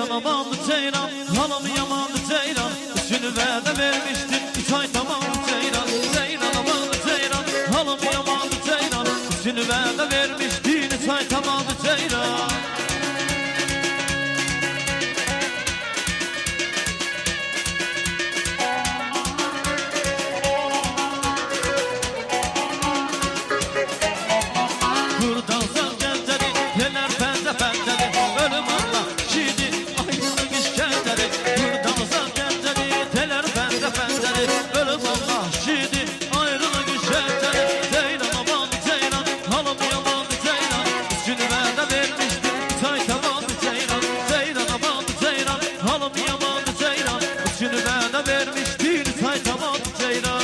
Amandı ceylan, hanım yamandı ceylan. Üstünü vədə vermiştin, 3 ay tamamdı ceylan. Ceylan amandı ceylan, hanım yamandı ceylan. Üstünü vədə vermiştin, 3 ay tamamdı ceylan. Buradan sen gəncəli, yelər pəncə pəncəli. Ölüm Allah, şidi, aydın işkəncəli. Buradan sen gəncəli, yelər pəncə pəncəli. Ölüm Allah, şidi, aydın işkəncəli. Ceylan amandı ceylan, hanım yamandı ceylan. Üstünü vədə vermiştin, 3 ay tamamdı ceylan. Ceylan amandı ceylan, hanım yamandı ceylan. Üstünü vədə vermiştin, 3 ay tamamdı ceylan.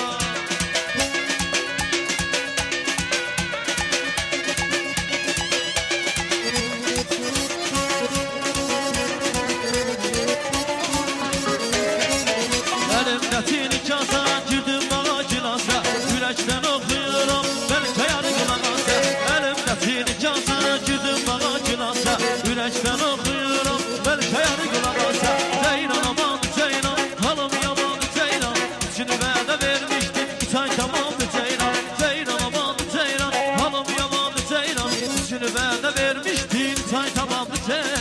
Elimdəki kasa, girdim bağa gilasa. Ürəkdən oxuyuram, bəlkə yarı qulaqasa. Elimdəki kasa, girdim bağa gilasa. Ürəkdən oxuyuram, bəlkə yarı qulaqasa. Ceylan amandı ceylan, hanım yamandı ceylan. İçini vədə vermiştin, 3 ay tamamdı ceylan. Ceylan amandı ceylan, hanım yamandı ceylan. İçini vədə vermiştin, 3 ay tamamdı ceylan.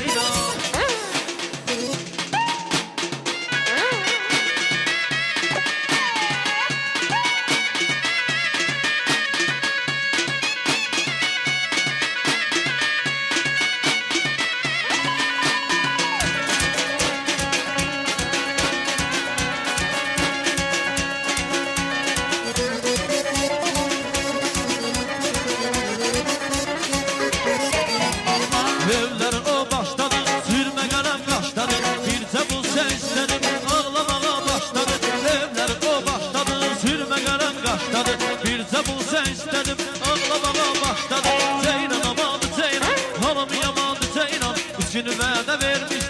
Evler o başladı, sürme kalem kaşladı. Birce bu sesledim, ağlamaya başladı. Evler o başladı, sürme kalem kaşladı. Birce bu sesledim, ağlamaya başladı. Ceylan amandı ceylan, hanım yamandı ceylan. Üstünü vədə vermiş